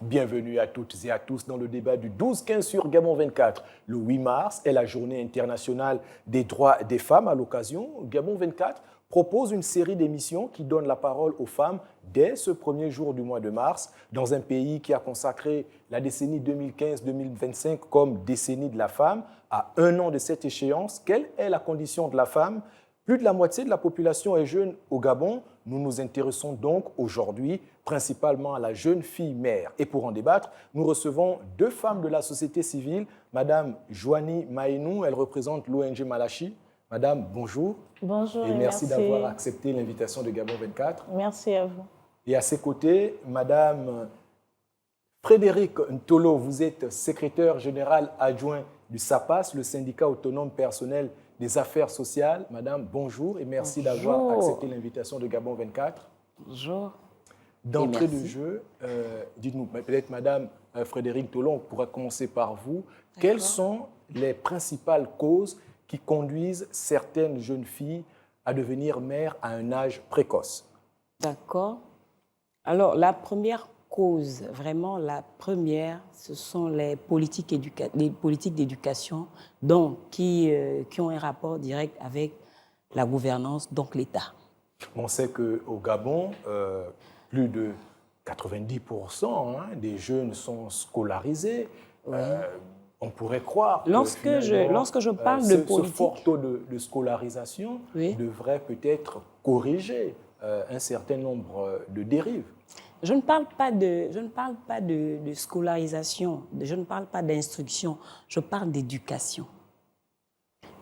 Bienvenue à toutes et à tous dans le débat du 12-15 sur Gabon 24. Le 8 mars est la journée internationale des droits des femmes. À l'occasion, Gabon 24 propose une série d'émissions qui donnent la parole aux femmes dès ce premier jour du mois de mars, dans un pays qui a consacré la décennie 2015-2025 comme décennie de la femme. À un an de cette échéance, quelle est la condition de la femme? Plus de la moitié de la population est jeune au Gabon. Nous nous intéressons donc aujourd'hui principalement à la jeune fille mère. Et pour en débattre, nous recevons deux femmes de la société civile. Madame Joanie Maïnou, elle représente l'ONG Malachi. Madame, bonjour. Bonjour et merci d'avoir accepté l'invitation de Gabon 24. Merci à vous. Et à ses côtés, Madame Frédéric Ntolo, vous êtes secrétaire général adjoint du SAPAS, le syndicat autonome personnel des affaires sociales. Madame, bonjour et merci d'avoir accepté l'invitation de Gabon 24. Bonjour. D'entrée de jeu, dites-nous, peut-être Madame Frédéric Ntolo, on pourra commencer par vous. Quelles sont les principales causes qui conduisent certaines jeunes filles à devenir mères à un âge précoce? D'accord. Alors, la première cause, vraiment la première, ce sont les politiques d'éducation qui ont un rapport direct avec la gouvernance, donc l'État. On sait qu'au Gabon, plus de 90% des jeunes sont scolarisés. Oui. On pourrait croire lorsque je parle de politique, ce fort taux de scolarisation devrait peut-être corriger un certain nombre de dérives. Je ne parle pas de scolarisation, je ne parle pas d'instruction, je parle d'éducation.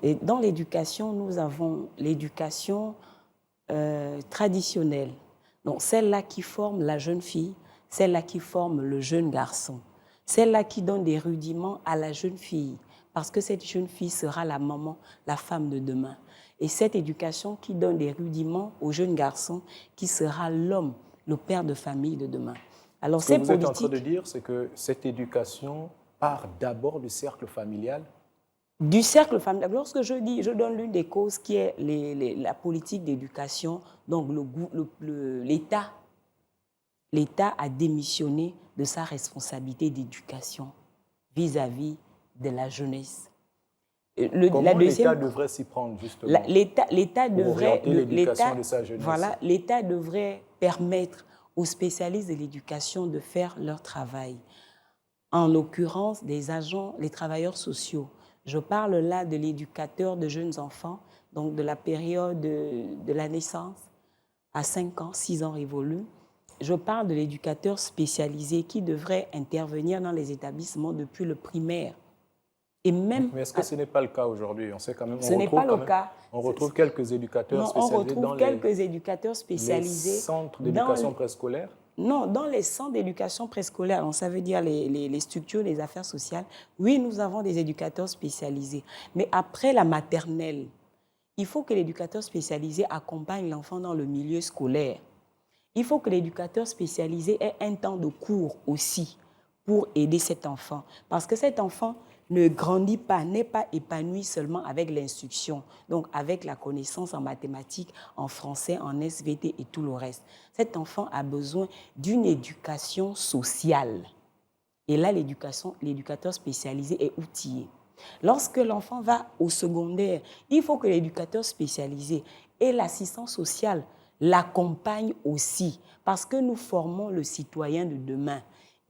Et dans l'éducation, nous avons l'éducation traditionnelle. Donc, celle-là qui forme la jeune fille, celle-là qui forme le jeune garçon, celle-là qui donne des rudiments à la jeune fille, parce que cette jeune fille sera la maman, la femme de demain. Et cette éducation qui donne des rudiments au jeune garçon, qui sera l'homme, le père de famille de demain. Alors, ce que vous êtes en train de dire, c'est que cette éducation part d'abord du cercle familial? Du cercle familial. Lorsque je donne l'une des causes qui est la politique d'éducation, donc l'État a démissionné de sa responsabilité d'éducation vis-à-vis de la jeunesse. Comment l'État devrait s'y prendre, justement, l'État pour orienter l'éducation de sa jeunesse? Voilà, l'État devrait permettre aux spécialistes de l'éducation de faire leur travail. En l'occurrence, des agents, les travailleurs sociaux. Je parle là de l'éducateur de jeunes enfants, donc de la période de la naissance à 5 ans, 6 ans révolus. Je parle de l'éducateur spécialisé qui devrait intervenir dans les établissements depuis le primaire. Et même mais est-ce que ce n'est pas le cas aujourd'hui? On sait quand même. Ce n'est pas le cas. On retrouve quelques éducateurs spécialisés dans les centres d'éducation préscolaire? Non, dans les centres d'éducation préscolaire, donc ça veut dire les structures des affaires sociales, oui, nous avons des éducateurs spécialisés. Mais après la maternelle, il faut que l'éducateur spécialisé accompagne l'enfant dans le milieu scolaire. Il faut que l'éducateur spécialisé ait un temps de cours aussi pour aider cet enfant. Parce que cet enfant ne grandit pas, n'est pas épanoui seulement avec l'instruction, donc avec la connaissance en mathématiques, en français, en SVT et tout le reste. Cet enfant a besoin d'une éducation sociale. Et là, l'éducateur spécialisé est outillé. Lorsque l'enfant va au secondaire, il faut que l'éducateur spécialisé et l'assistant social l'accompagnent aussi, parce que nous formons le citoyen de demain.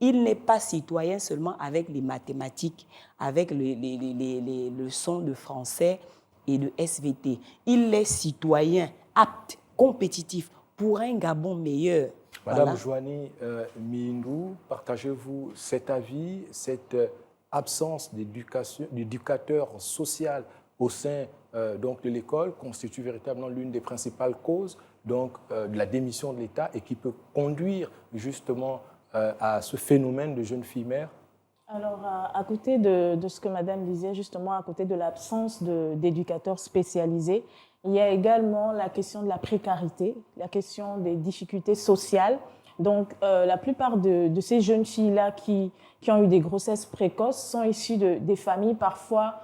Il n'est pas citoyen seulement avec les mathématiques, avec les leçons de français et de SVT. Il est citoyen, apte, compétitif pour un Gabon meilleur. Madame Joanie Mindou, partagez-vous cet avis, cette absence d'éducateur social au sein donc de l'école constitue véritablement l'une des principales causes donc, de la démission de l'État et qui peut conduire justement à ce phénomène de jeune fille mère? Alors, à côté de ce que Madame disait, justement, à côté de l'absence d'éducateurs spécialisés, il y a également la question de la précarité, la question des difficultés sociales. Donc, la plupart de ces jeunes filles-là qui ont eu des grossesses précoces sont issues des familles parfois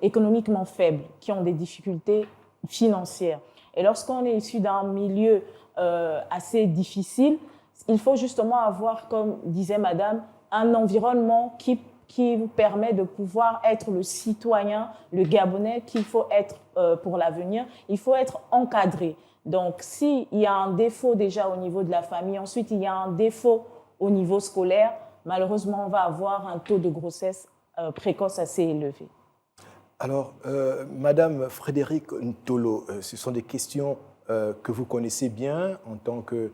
économiquement faibles, qui ont des difficultés financières. Et lorsqu'on est issu d'un milieu assez difficile, il faut justement avoir, comme disait Madame, un environnement qui vous permet de pouvoir être le citoyen, le Gabonais qu'il faut être pour l'avenir. Il faut être encadré. Donc, s'il y a un défaut déjà au niveau de la famille, ensuite il y a un défaut au niveau scolaire, malheureusement, on va avoir un taux de grossesse précoce assez élevé. Alors, Madame Frédérique Ntolo, ce sont des questions que vous connaissez bien en tant que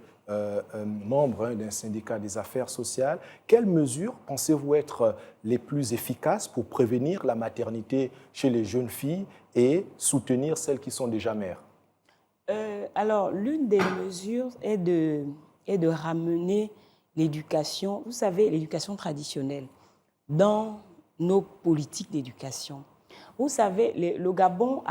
membre d'un syndicat des affaires sociales. Quelles mesures pensez-vous être les plus efficaces pour prévenir la maternité chez les jeunes filles et soutenir celles qui sont déjà mères? Alors, l'une des mesures est de ramener l'éducation, vous savez, l'éducation traditionnelle, dans nos politiques d'éducation. Vous savez, le Gabon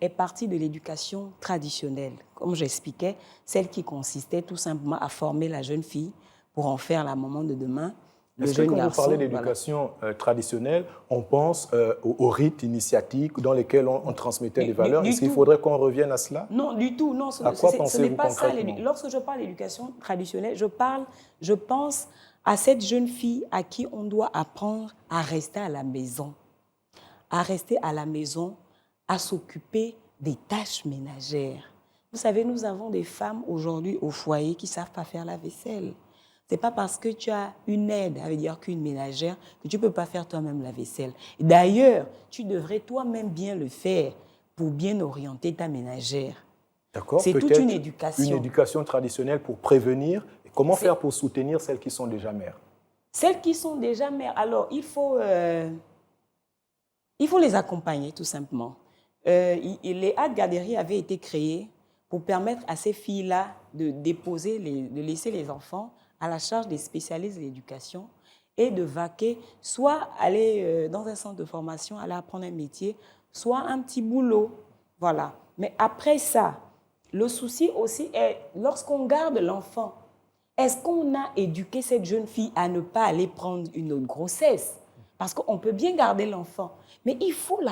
est parti de l'éducation traditionnelle, comme j'expliquais, celle qui consistait tout simplement à former la jeune fille pour en faire la maman de demain. Est-ce que quand vous parlez d'éducation traditionnelle, on pense aux rites initiatiques dans lesquels on transmettait les valeurs? Est-ce qu'il faudrait qu'on revienne à cela? Non, du tout. Non, à quoi pensez-vous n'est pas ça. concrètement? Lorsque je parle d'éducation traditionnelle, je pense à cette jeune fille à qui on doit apprendre à rester à la maison. À rester à la maison, à s'occuper des tâches ménagères. Vous savez, nous avons des femmes aujourd'hui au foyer qui ne savent pas faire la vaisselle. Ce n'est pas parce que tu as une aide, ça veut dire qu'une ménagère, que tu ne peux pas faire toi-même la vaisselle. D'ailleurs, tu devrais toi-même bien le faire pour bien orienter ta ménagère. D'accord. C'est toute une éducation. Une éducation traditionnelle pour prévenir. Et comment faire pour soutenir celles qui sont déjà mères? Celles qui sont déjà mères, alors il faut les accompagner tout simplement. Les hâtes garderies avaient été créées pour permettre à ces filles-là de de laisser les enfants à la charge des spécialistes de l'éducation et de vaquer, soit aller dans un centre de formation, aller apprendre un métier, soit un petit boulot. Voilà. Mais après ça, le souci aussi est, lorsqu'on garde l'enfant, est-ce qu'on a éduqué cette jeune fille à ne pas aller prendre une autre grossesse? Parce qu'on peut bien garder l'enfant, mais il faut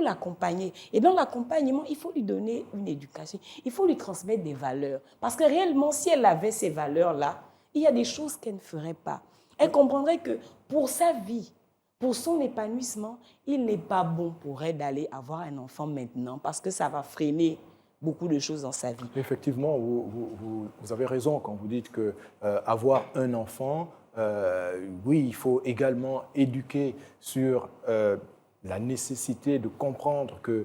l'accompagner. Et dans l'accompagnement, il faut lui donner une éducation. Il faut lui transmettre des valeurs. Parce que réellement, si elle avait ces valeurs-là, il y a des choses qu'elle ne ferait pas. Elle comprendrait que pour sa vie, pour son épanouissement, il n'est pas bon pour elle d'aller avoir un enfant maintenant parce que ça va freiner beaucoup de choses dans sa vie. Effectivement, vous avez raison quand vous dites que avoir un enfant, oui, il faut également éduquer sur la nécessité de comprendre que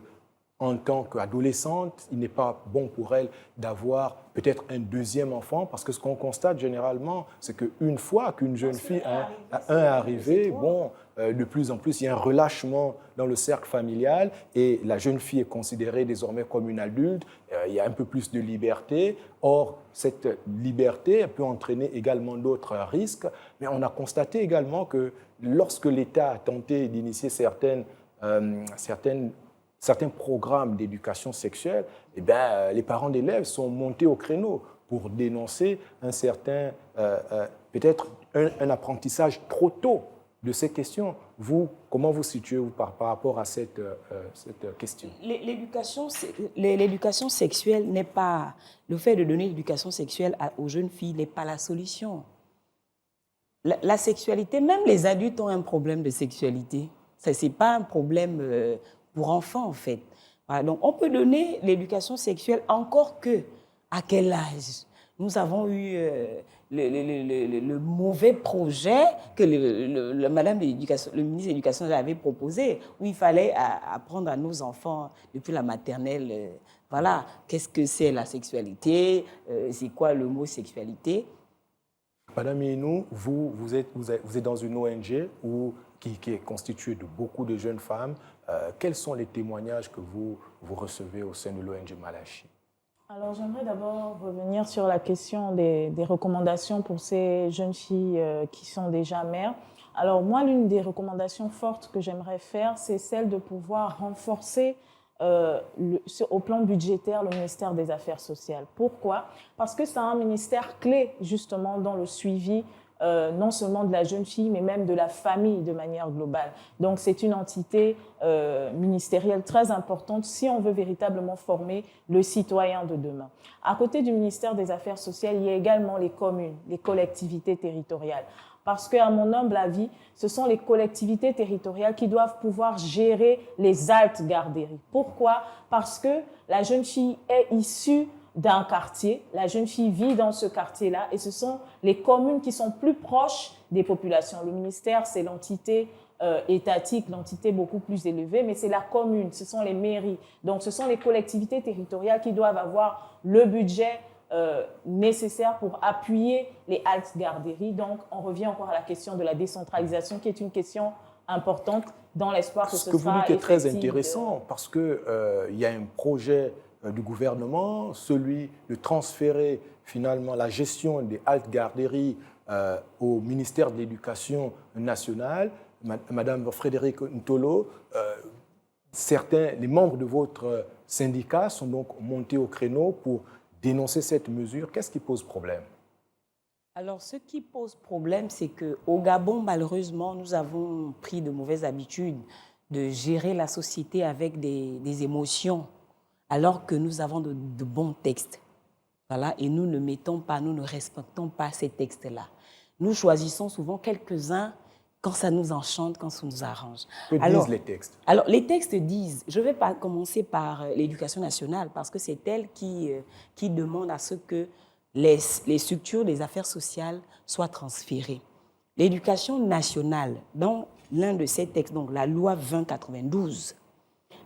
en tant qu'adolescente, il n'est pas bon pour elle d'avoir peut-être un deuxième enfant, parce que ce qu'on constate généralement, c'est qu'une fois qu'une jeune fille a un arrivé, bon, de plus en plus, il y a un relâchement dans le cercle familial et la jeune fille est considérée désormais comme une adulte, il y a un peu plus de liberté. Or, cette liberté peut entraîner également d'autres risques, mais on a constaté également que lorsque l'État a tenté d'initier certains programmes d'éducation sexuelle, eh bien, les parents d'élèves sont montés au créneau pour dénoncer peut-être un apprentissage trop tôt de ces questions. Vous, comment vous situez-vous par rapport à cette question? L'éducation sexuelle n'est pas... Le fait de donner l'éducation sexuelle aux jeunes filles n'est pas la solution. La sexualité, même les adultes ont un problème de sexualité. Ce n'est pas un problème pour enfants, en fait. Voilà, donc, on peut donner l'éducation sexuelle encore que à quel âge? Nous avons eu le mauvais projet que le ministre de l'Éducation avait proposé, où il fallait apprendre à nos enfants depuis la maternelle, voilà, qu'est-ce que c'est la sexualité, c'est quoi le mot sexualité. Madame Inou, vous êtes dans une ONG qui est constituée de beaucoup de jeunes femmes. Quels sont les témoignages que vous recevez au sein de l'ONG Malachi? Alors, j'aimerais d'abord revenir sur la question des recommandations pour ces jeunes filles qui sont déjà mères. Alors, moi, l'une des recommandations fortes que j'aimerais faire, c'est celle de pouvoir renforcer au plan budgétaire le ministère des Affaires sociales. Pourquoi? Parce que c'est un ministère clé, justement, dans le suivi non seulement de la jeune fille, mais même de la famille de manière globale. Donc, c'est une entité ministérielle très importante si on veut véritablement former le citoyen de demain. À côté du ministère des Affaires sociales, il y a également les communes, les collectivités territoriales. Parce qu'à mon humble avis, ce sont les collectivités territoriales qui doivent pouvoir gérer les haltes garderies. Pourquoi? Parce que la jeune fille est issue d'un quartier, la jeune fille vit dans ce quartier-là et ce sont les communes qui sont plus proches des populations. Le ministère, c'est l'entité étatique, l'entité beaucoup plus élevée, mais c'est la commune, ce sont les mairies. Donc, ce sont les collectivités territoriales qui doivent avoir le budget nécessaire pour appuyer les haltes garderies. Donc, on revient encore à la question de la décentralisation, qui est une question importante dans l'espoir que ce sera effectif. Ce que vous dites est très intéressant parce qu'il y a un projet du gouvernement, celui de transférer finalement la gestion des haltes garderies au ministère de l'Éducation nationale. Madame Frédérique Ntolo, les membres de votre syndicat sont donc montés au créneau pour dénoncer cette mesure. Qu'est-ce qui pose problème? Alors, ce qui pose problème, c'est qu'au Gabon, malheureusement, nous avons pris de mauvaises habitudes de gérer la société avec des émotions, alors que nous avons de bons textes. Voilà, et nous ne respectons pas ces textes-là. Nous choisissons souvent quelques-uns quand ça nous enchante, quand ça nous arrange. Que disent les textes? Alors, les textes disent, je ne vais pas commencer par l'éducation nationale, parce que c'est elle qui demande à ce que les structures des affaires sociales soient transférées. L'éducation nationale, dans l'un de ces textes, donc la loi 2092,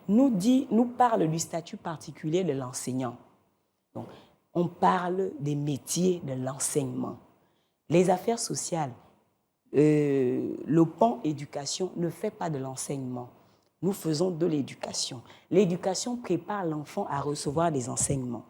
nous parle du statut particulier de l'enseignant. Donc, on parle des métiers de l'enseignement. Les affaires sociales, le pan éducation ne fait pas de l'enseignement. Nous faisons de l'éducation. L'éducation prépare l'enfant à recevoir des enseignements.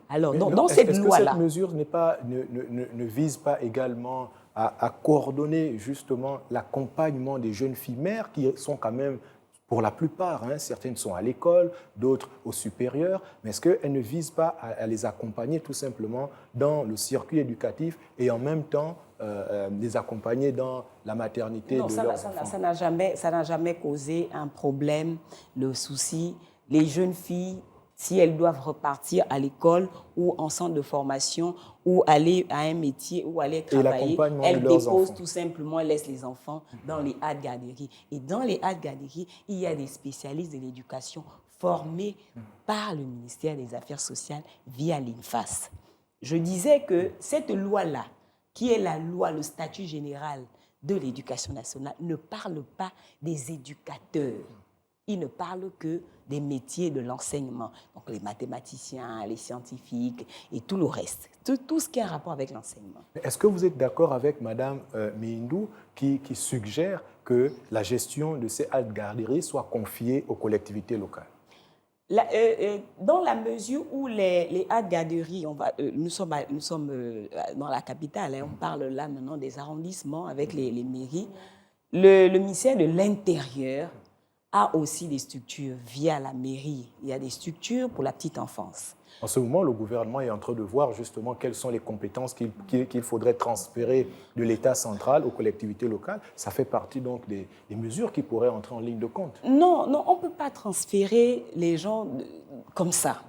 Alors, dans cette loi-là... Cette mesure ne vise pas également à coordonner justement l'accompagnement des jeunes filles mères qui sont quand même, pour la plupart, certaines sont à l'école, d'autres au supérieur, mais est-ce qu'elles ne visent pas à les accompagner tout simplement dans le circuit éducatif et en même temps les accompagner dans la maternité de leurs enfants? Ça n'a jamais causé un problème, le souci. Les jeunes filles, si elles doivent repartir à l'école ou en centre de formation ou aller à un métier ou aller travailler, elles déposent tout simplement, elles laissent les enfants dans les haltes garderies. Et dans les haltes garderies, il y a des spécialistes de l'éducation formés par le ministère des Affaires sociales via l'INFAS. Je disais que cette loi-là, qui est la loi, le statut général de l'éducation nationale, ne parle pas des éducateurs. Il ne parle que des métiers de l'enseignement, donc les mathématiciens, les scientifiques et tout le reste, tout ce qui a rapport avec l'enseignement. Est-ce que vous êtes d'accord avec Mme Mihindou qui suggère que la gestion de ces haltes garderies soit confiée aux collectivités locales? Dans la mesure où les haltes garderies, nous sommes dans la capitale, on parle là maintenant des arrondissements avec les mairies, le ministère de l'Intérieur a aussi des structures via la mairie. Il y a des structures pour la petite enfance. En ce moment, le gouvernement est en train de voir justement quelles sont les compétences qu'il faudrait transférer de l'État central aux collectivités locales. Ça fait partie donc des mesures qui pourraient entrer en ligne de compte. Non, on ne peut pas transférer les gens comme ça.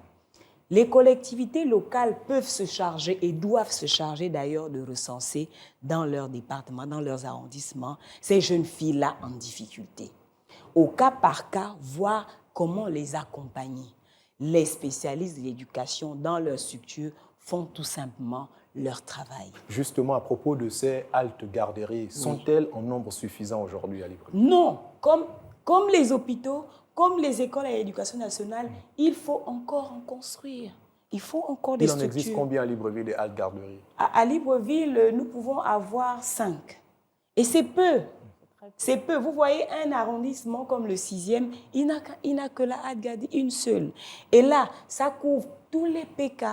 Les collectivités locales peuvent se charger et doivent se charger d'ailleurs de recenser dans leurs départements, dans leurs arrondissements, ces jeunes filles-là en difficulté. Au cas par cas, voir comment les accompagner. Les spécialistes de l'éducation dans leur structure font tout simplement leur travail. Justement, à propos de ces haltes garderies, sont-elles en nombre suffisant aujourd'hui à Libreville? Non, comme les hôpitaux, comme les écoles à l'éducation nationale, il faut encore en construire. Il faut encore des structures. Il en existe combien à Libreville des haltes garderies? À Libreville, nous pouvons avoir 5. Et c'est peu. C'est peu. Vous voyez, un arrondissement comme le 6e, il n'a que la halte garderie, une seule. Et là, ça couvre tous les PK.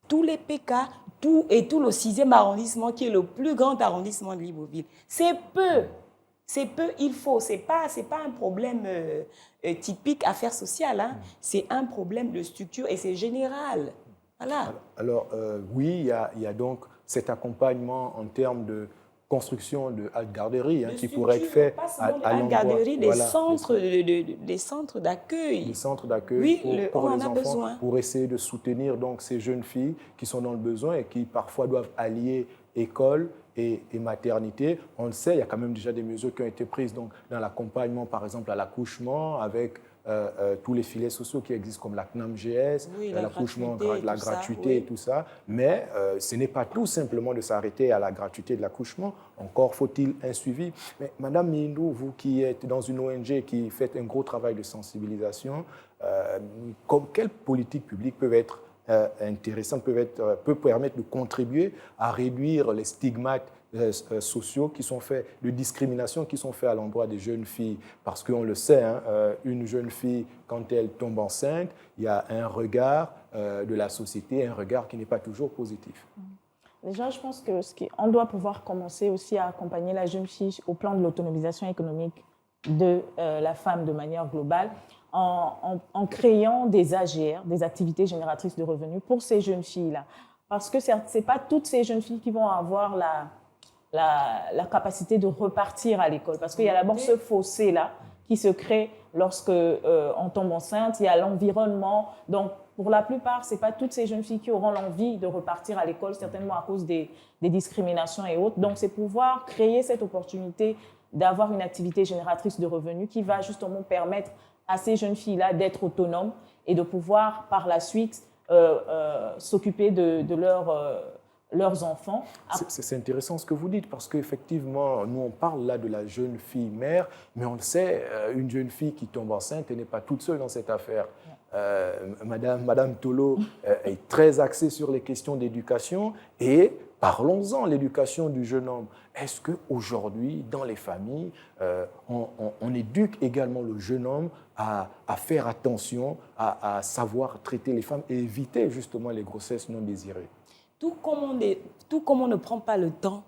Tous les PK, tout le 6e arrondissement, qui est le plus grand arrondissement de Libreville. C'est peu. C'est peu, il faut. Ce n'est pas un problème typique affaires sociales. C'est un problème de structure et c'est général. Voilà. Alors oui, il y a donc cet accompagnement en termes de construction de garderies qui pourrait être fait à l'endroit. Des centres d'accueil. Des centres d'accueil pour les enfants, pour essayer de soutenir donc ces jeunes filles qui sont dans le besoin et qui parfois doivent allier école et maternité. On le sait, il y a quand même déjà des mesures qui ont été prises donc, dans l'accompagnement, par exemple, à l'accouchement, avec tous les filets sociaux qui existent comme la CNAMGS, l'accouchement, la gratuité et tout ça. Mais ce n'est pas tout simplement de s'arrêter à la gratuité de l'accouchement. Encore faut-il un suivi. Mais Madame Mindou, vous qui êtes dans une ONG qui fait un gros travail de sensibilisation, quelles politiques publiques peuvent être intéressantes, peuvent permettre de contribuer à réduire les stigmates sociaux qui sont faits, de discrimination qui sont faits à l'endroit des jeunes filles. Parce qu'on le sait, une jeune fille, quand elle tombe enceinte, il y a un regard de la société, un regard qui n'est pas toujours positif. Déjà, je pense qu'on doit pouvoir commencer aussi à accompagner la jeune fille au plan de l'autonomisation économique de la femme de manière globale, en créant des AGR, des activités génératrices de revenus pour ces jeunes filles-là. Parce que ce n'est pas toutes ces jeunes filles qui vont avoir la capacité de repartir à l'école. Parce qu'il y a d'abord ce fossé-là qui se crée lorsque on tombe enceinte, il y a l'environnement. Donc, pour la plupart, ce n'est pas toutes ces jeunes filles qui auront l'envie de repartir à l'école, certainement à cause des discriminations et autres. Donc, c'est pouvoir créer cette opportunité d'avoir une activité génératrice de revenus qui va justement permettre à ces jeunes filles-là d'être autonomes et de pouvoir, par la suite, s'occuper de leurs enfants. C'est intéressant ce que vous dites parce qu'effectivement, nous on parle là de la jeune fille mère, mais on le sait, une jeune fille qui tombe enceinte, elle n'est pas toute seule dans cette affaire. Madame Tolo est très axée sur les questions d'éducation et parlons-en, l'éducation du jeune homme. Est-ce qu'aujourd'hui, dans les familles, on éduque également le jeune homme à faire attention, à savoir traiter les femmes et éviter justement les grossesses non désirées? Tout comme on ne prend pas le temps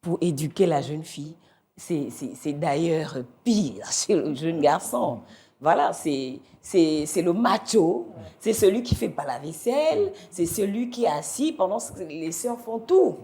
pour éduquer la jeune fille, c'est d'ailleurs pire chez le jeune garçon. Voilà, c'est le macho, c'est celui qui ne fait pas la vaisselle, c'est celui qui est assis pendant que les sœurs font tout.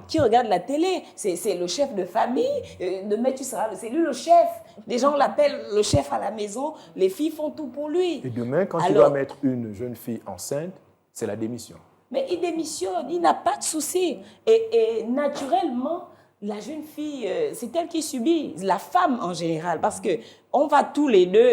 Qui regarde la télé. C'est le chef de famille. Demain, c'est lui le chef. Les gens l'appellent le chef à la maison. Les filles font tout pour lui. Et demain, quand il va mettre une jeune fille enceinte, c'est la démission. Mais il démissionne, il n'a pas de souci. Et naturellement, la jeune fille, c'est elle qui subit, la femme en général, parce qu'on va tous les deux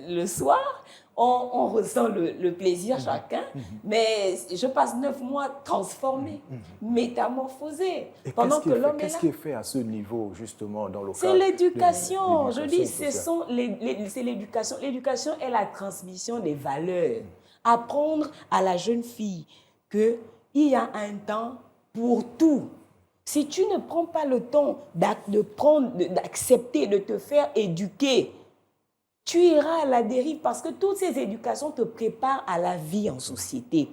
le soir, on ressent le plaisir chacun, mais je passe 9 mois transformée, métamorphosée, pendant que l'homme est là. Qu'est-ce qui est fait à ce niveau, justement, dans le cadre? C'est l'éducation, je dis, c'est l'éducation. L'éducation est la transmission des valeurs. Apprendre à la jeune fille qu'il y a un temps pour tout. Si tu ne prends pas le temps d'accepter, de te faire éduquer, tu iras à la dérive parce que toutes ces éducations te préparent à la vie en société.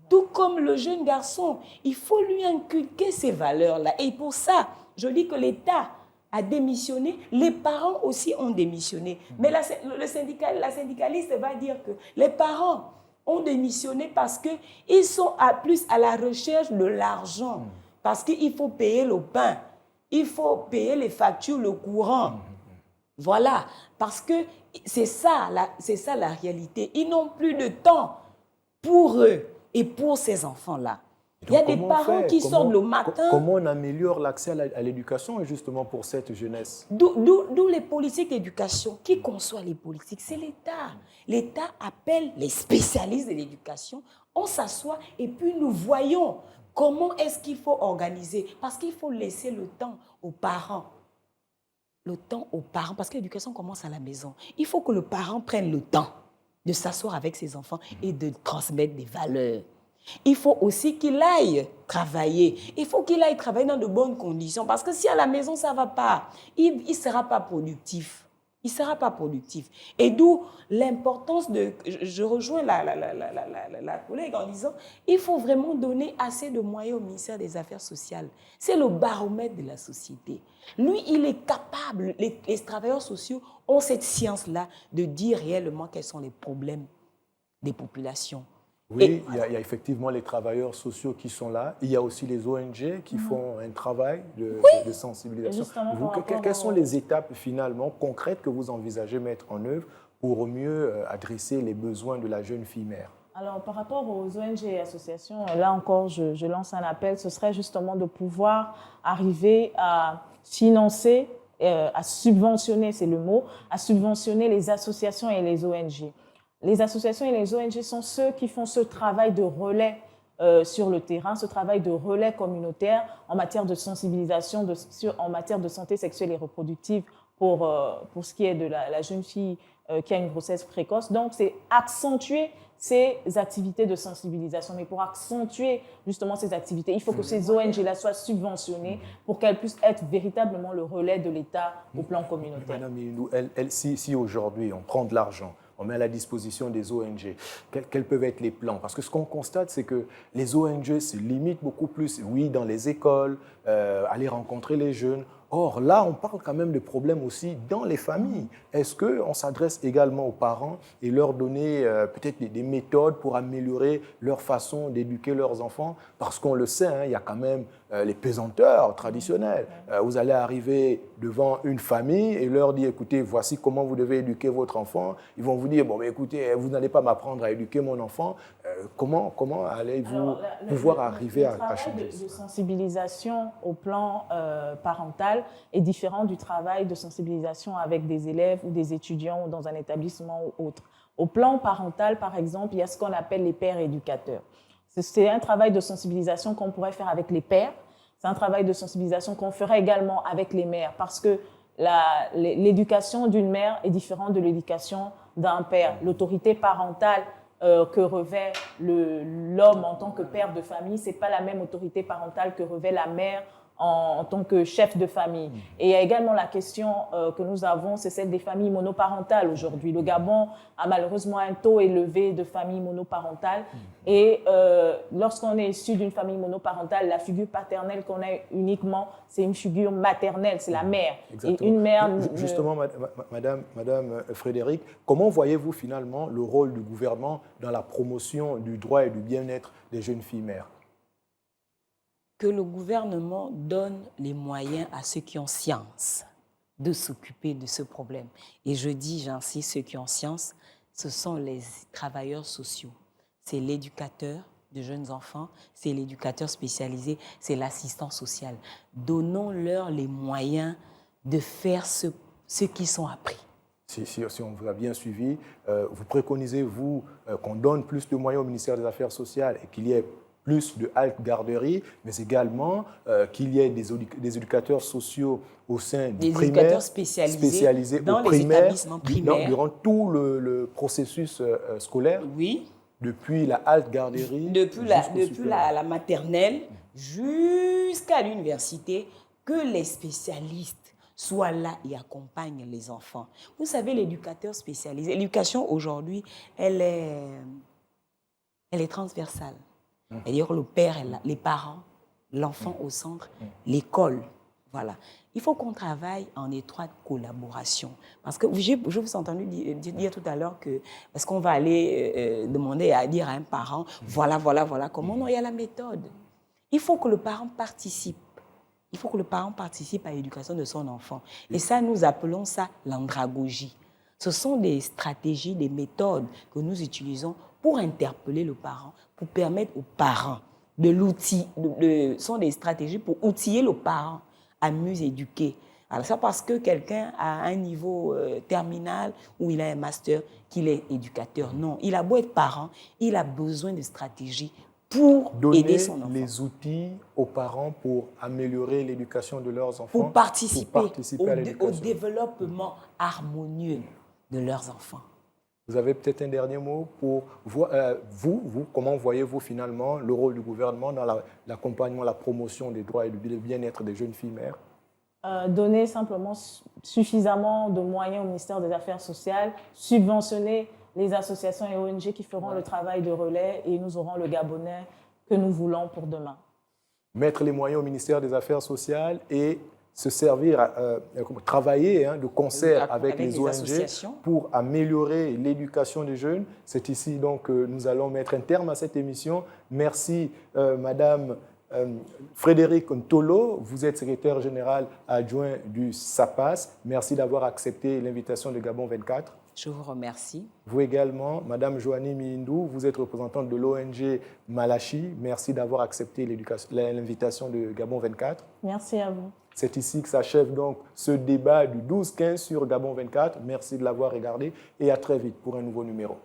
Tout comme le jeune garçon, il faut lui inculquer ces valeurs-là. Et pour ça, je dis que l'État a démissionné, les parents aussi ont démissionné. Mais la syndicaliste va dire que les parents ont démissionné parce qu'ils sont plus à la recherche de l'argent. Parce qu'il faut payer le pain, il faut payer les factures, le courant. Voilà, parce que c'est ça la réalité. Ils n'ont plus de temps pour eux et pour ces enfants-là. Il y a des parents qui sortent le matin. Comment on améliore l'accès à l'éducation justement pour cette jeunesse? D'où les politiques d'éducation. Qui conçoit les politiques? C'est l'État. L'État appelle les spécialistes de l'éducation. On s'assoit et puis nous voyons comment est-ce qu'il faut organiser. Parce qu'il faut laisser le temps aux parents. Le temps aux parents, parce que l'éducation commence à la maison. Il faut que le parent prenne le temps de s'asseoir avec ses enfants et de transmettre des valeurs. Il faut aussi qu'il aille travailler. Il faut qu'il aille travailler dans de bonnes conditions. Parce que si à la maison, ça ne va pas, il ne sera pas productif. Il ne sera pas productif. Et d'où l'importance de... Je rejoins la collègue en disant il faut vraiment donner assez de moyens au ministère des Affaires sociales. C'est le baromètre de la société. Lui, il est capable, les travailleurs sociaux ont cette science-là de dire réellement quels sont les problèmes des populations. Oui, il y a effectivement les travailleurs sociaux qui sont là. Il y a aussi les ONG qui font un travail de sensibilisation. Quelles sont les étapes finalement concrètes que vous envisagez mettre en œuvre pour mieux adresser les besoins de la jeune fille mère? Alors, par rapport aux ONG et associations, là encore, je lance un appel. Ce serait justement de pouvoir arriver à financer, à subventionner, c'est le mot, à subventionner les associations et les ONG. Les associations et les ONG sont ceux qui font ce travail de relais sur le terrain, ce travail de relais communautaire en matière de sensibilisation, en matière de santé sexuelle et reproductive pour ce qui est de la jeune fille qui a une grossesse précoce. Donc, c'est accentuer ces activités de sensibilisation. Mais pour accentuer justement ces activités, il faut que ces ONG-là soient subventionnées pour qu'elles puissent être véritablement le relais de l'État au plan communautaire. Madame Milou, si aujourd'hui on prend de l'argent, on met à la disposition des ONG, quels peuvent être les plans? Parce que ce qu'on constate, c'est que les ONG se limitent beaucoup plus, oui, dans les écoles, aller rencontrer les jeunes. Or, là, on parle quand même de problèmes aussi dans les familles. Est-ce qu'on s'adresse également aux parents et leur donner peut-être des méthodes pour améliorer leur façon d'éduquer leurs enfants? Parce qu'on le sait, hein, il y a quand même les pesanteurs traditionnels. Vous allez arriver devant une famille et leur dire, écoutez, voici comment vous devez éduquer votre enfant. Ils vont vous dire, bon, mais écoutez, vous n'allez pas m'apprendre à éduquer mon enfant. Comment allez-vous pouvoir arriver à changer ça? Le travail de sensibilisation au plan parental est différent du travail de sensibilisation avec des élèves ou des étudiants ou dans un établissement ou autre. Au plan parental, par exemple, il y a ce qu'on appelle les pères éducateurs. C'est un travail de sensibilisation qu'on pourrait faire avec les pères. C'est un travail de sensibilisation qu'on ferait également avec les mères parce que l'éducation d'une mère est différente de l'éducation d'un père. L'autorité parentale que revêt l'homme en tant que père de famille, ce n'est pas la même autorité parentale que revêt la mère en tant que chef de famille. Et il y a également la question que nous avons, c'est celle des familles monoparentales aujourd'hui. Le Gabon a malheureusement un taux élevé de familles monoparentales. Et lorsqu'on est issu d'une famille monoparentale, la figure paternelle qu'on a uniquement, c'est une figure maternelle, c'est la mère. Exactement. Et une mère... Justement, Madame Frédéric, comment voyez-vous finalement le rôle du gouvernement dans la promotion du droit et du bien-être des jeunes filles mères? Que le gouvernement donne les moyens à ceux qui ont science de s'occuper de ce problème. Et je dis, j'insiste, ceux qui ont science, ce sont les travailleurs sociaux. C'est l'éducateur de jeunes enfants, c'est l'éducateur spécialisé, c'est l'assistant social. Donnons-leur les moyens de faire ce qu'ils sont appris. Si on vous a bien suivi, vous préconisez, vous, qu'on donne plus de moyens au ministère des Affaires sociales et qu'il y ait plus de haltes garderies, mais également qu'il y ait des éducateurs sociaux au sein du primaire, éducateurs spécialisés dans les établissements primaires. Durant tout le processus scolaire, oui. Depuis la halte garderie, depuis la maternelle jusqu'à l'université, que les spécialistes soient là et accompagnent les enfants. Vous savez, l'éducateur spécialisé, l'éducation aujourd'hui, elle est transversale. C'est-à-dire le père, les parents, l'enfant au centre, l'école. Voilà. Il faut qu'on travaille en étroite collaboration. Parce que je vous ai entendu dire tout à l'heure que est-ce qu'on va aller demander à dire à un parent, voilà comment. Non, il y a la méthode. Il faut que le parent participe. Il faut que le parent participe à l'éducation de son enfant. Et ça, nous appelons ça l'andragogie. Ce sont des stratégies, des méthodes que nous utilisons pour interpeller le parent, pour permettre aux parents de l'outil. Ce sont des stratégies pour outiller le parent à mieux éduquer. Alors ça parce que quelqu'un a un niveau terminal ou il a un master, qu'il est éducateur. Non, il a beau être parent, il a besoin de stratégies pour aider son enfant. Donner les outils aux parents pour améliorer l'éducation de leurs enfants. Pour participer au développement harmonieux de leurs enfants. Vous avez peut-être un dernier mot pour vous, comment voyez-vous finalement le rôle du gouvernement dans l'accompagnement, la promotion des droits et du bien-être des jeunes filles mères? Donner simplement suffisamment de moyens au ministère des Affaires sociales, subventionner les associations et ONG qui feront le travail de relais et nous aurons le Gabonais que nous voulons pour demain. Mettre les moyens au ministère des Affaires sociales et se servir, travailler de concert avec les ONG associations pour améliorer l'éducation des jeunes. C'est ici donc que nous allons mettre un terme à cette émission. Merci Madame Frédéric Ntolo, vous êtes secrétaire général adjoint du SAPAS. Merci d'avoir accepté l'invitation de Gabon 24. Je vous remercie. Vous également, Madame Joanie Mihindou, vous êtes représentante de l'ONG Malachi. Merci d'avoir accepté l'invitation de Gabon 24. Merci à vous. C'est ici que s'achève donc ce débat du 12-15 sur Gabon 24. Merci de l'avoir regardé et à très vite pour un nouveau numéro.